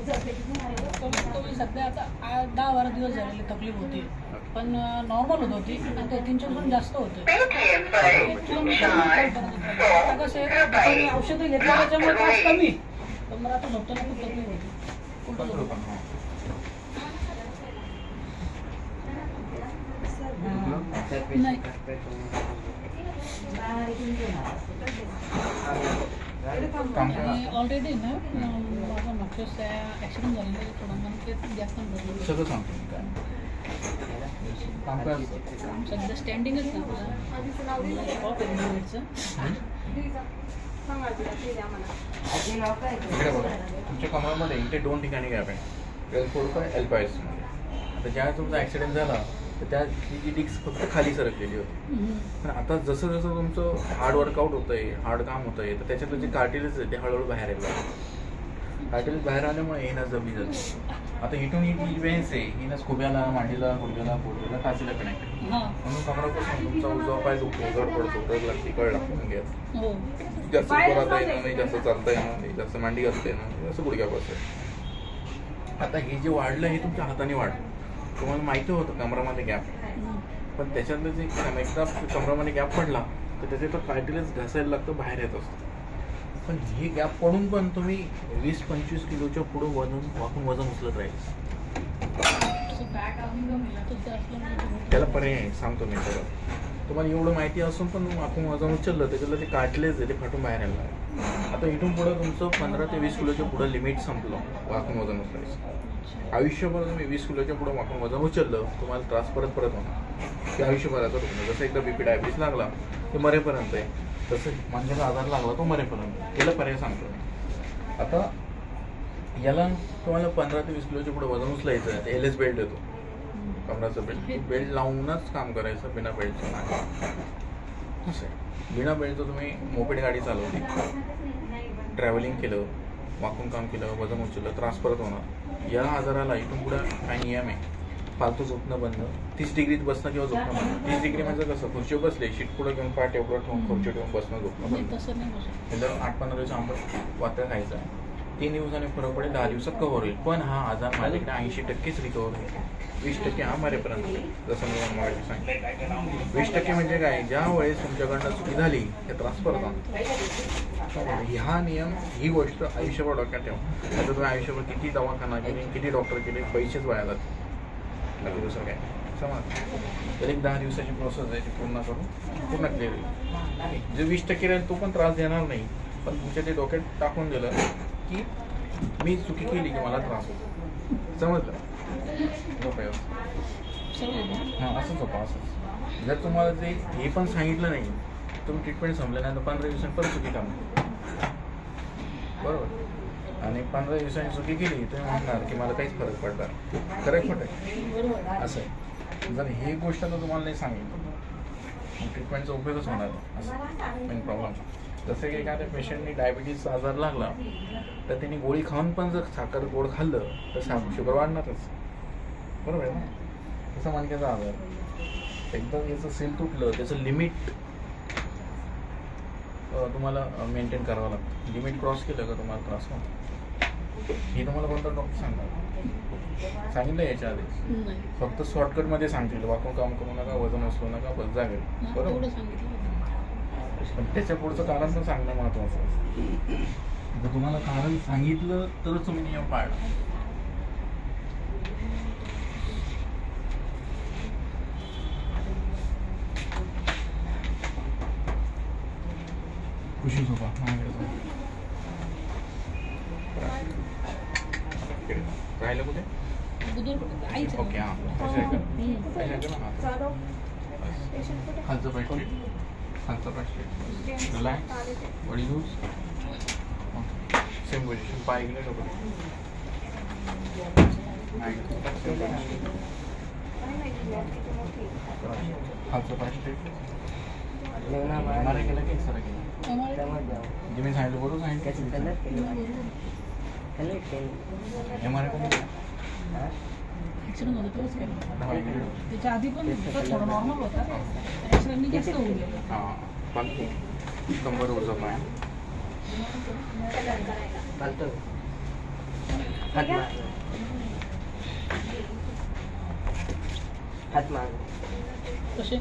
कमी सध्या आता 10-12 दिवस झालेले तकलीफ होती, पण नॉर्मल होती आणि 2-3 जास्त होते. आता कसं आहे, औषधं घेतलं त्याच्यामुळे त्रास कमी, पण मला आता झोपताना खूप तकलीफ होती. ऑलरेडी ना माझा मागच्याच ॲक्सिडेंट झालेलं आहे, थोडं जास्त सगळं सांगतो सध्या स्टँडिंगच ना इकडे बघा, तुमच्या कमरामध्ये इथे 2 ठिकाणी गॅप आहे, L4 का L5 मध्ये. आता ज्या तुमचा ॲक्सिडेंट झाला तर त्या जी डिस्क फक्त खाली सरकलेली होती, पण आता जसं जसं तुमचं हार्ड वर्कआउट होतं आहे, हार्ड काम होतं आहे, तर त्याच्यातलं जे कार्टिलेज आहे ते हळूहळू बाहेर येतं. कार्टिलेज बाहेर आल्यामुळे हे ना जमी जातं. आता इथून ही वेन्स आहे, ही ना खुब्याला, मांडीला, गुडघ्याला, पोटाला, टाचीला कनेक्ट आहे. म्हणून कमरापासून तुमचा उजवा पाय दुखतो, जड पडतो, कळ लागते, कळ लागते घ्यायचं. जास्त उभं येणार नाही, जास्त चालता येणार नाही, जास्त मांडी घालता येणार नाही, असं गुडघ्यापासून. आता हे जे वाढलं हे तुमच्या हाताने वाढलं. तुम्हाला माहिती होतं कमरामध्ये गॅप, पण त्याच्यातलं जे एकदा कमरामध्ये गॅप पडला तर त्याचे तो कार्टिलेज घासायला लागतं, बाहेर येत असतं. पण ही गॅप पडून पण तुम्ही 20-25 किलोच्या पुढं वाकून वजन उचलत राहील. त्याला पर्याय सांगतो मी सगळं. तुम्हाला एवढं माहिती असून पण वाकून वजन उचललं त्याच्याला ते कार्टिलेज आहे ते फाटून बाहेर यायला लागेल. आता इथून पुढं तुमचं 15 ते 20 किलोच्या पुढं लिमिट संपलं वाकून वजन उचलायचं. आयुष्यभर तुम्ही 20 किलोच्या पुढं वाकून वजन उचललं तुम्हाला त्रास परत होणार. ते आयुष्यभराचा दुखणं. जसं एकदा BP डायबिटीस लागला ते मरेपर्यंत आहे, तसं माणसाचा आजार लागला तो मरेपर्यंत. याला पर्याय सांगतो मी. आता याला तुम्हाला 15 ते 20 किलोच्या पुढे वजन उचलायचं आहे, LS बेल्ट येतो, कमराचं बेल्ट. बेल्ट लावूनच काम करायचं, बिना बेल्टचं नाही. असं आहे. बिना बेल्टचं तुम्ही मोपेड गाडी चालवली, ट्रॅव्हलिंग केलं, वाकून काम केलं, वजन उचललं, त्रास परत होणार. या आजाराला इथून पुढे काही नियम आहे. फालतू झोपणं बंद, 30 डिग्रीत बसणं किंवा झोपणं बंद. 30 डिग्री म्हणजे कसं, खुर्चीवर बसले, शीट पुढे घेऊन पाय टेबलवर ठेवून खुर्ची ठेवून बसणं, झोपणं बंद. जर 8-15 दिवस आंबट वाटतं खायचं आहे, 3 दिवसांनी फरक पडेल, 10 दिवसात कव्हर होईल. पण हा आजार माझ्याकडे 80% रिकव्हर होईल, 20% हा मरेपर्यंत. जसं मी मगाशी सांगितलं 20% म्हणजे काय, ज्या वेळेस तुमच्याकडनं चुकी झाली ते त्रास पडतात. हा नियम, ही गोष्ट आयुष्यभर डोक्यात ठेवा. आता तुम्ही आयुष्यभर किती दवाखाना केले, किती डॉक्टर केले, पैसेच वाया जातात, बाकी दुसरं काय. समज तर एक 10 दिवसाची प्रोसेस आहे, ती पूर्ण क्लिअर होईल. जे 20% राहील तो पण त्रास देणार नाही, पण तुमच्या ते डोक्यात टाकून दिलं की मी चुकी केली की मला त्रास होतो. समजलं? झोपाय हां, असंच होतं. असंच जर तुम्हाला ते हे पण सांगितलं नाही, तुम्ही ट्रीटमेंट संपल्यानंतर 15 दिवसांनी परत चुकी काम बरोबर. आणि 15 दिवसांनी चुकी केली तुम्ही म्हणणार की मला काहीच फरक पडणार. खरं खोटं आहे असं आहे. जर ही गोष्ट तर तुम्हाला नाही सांगितलं मग ट्रीटमेंटचा उपयोगच होणार नाही. असं मेन प्रॉब्लेम. जसं की एखाद्या पेशंटनी डायबिटीसचा आजार लागला तर त्यांनी गोळी खाऊन पण जर साखर गोड खाल्लं तर शुगर वाढणारच, बरोबर आहे ना. तसं मणक्याचा आजार एकदा याचं सेल तुटलं त्याचं लिमिट तुम्हाला मेंटेन करावं लागतं. लिमिट क्रॉस केलं का तुम्हाला त्रास होतो. हे तुम्हाला कोणता डॉक्टर सांगणार सांगितलं याच्या आधी? फक्त शॉर्टकटमध्ये सांगतील, वाकून काम करू नका, वजन उचलू नका, बस जागेल, बरोबर. पण त्याच्या पुढचं कारण पण सांगणं महत्त्वाचं असतं. जर तुम्हाला कारण सांगितलं तरच तुम्ही नियम पाळला. खुशी झोपा राहिलं कुठे? ओके हां, खालचं पाय स्ट्रेट, खालचं पाय straight, relax, body loose. Same position, पाय इकडे डोकं खालचं पाय स्ट्रेट. केलं की सर केलं जे मी सांगितलं बरोबर सांगितलं. MRI कोणी त्याच्या आधी पण थोडं नॉर्मल होता, जास्त होऊन गेलं. हां, पण कंबर उडचा पाय हात माग हात माग कसे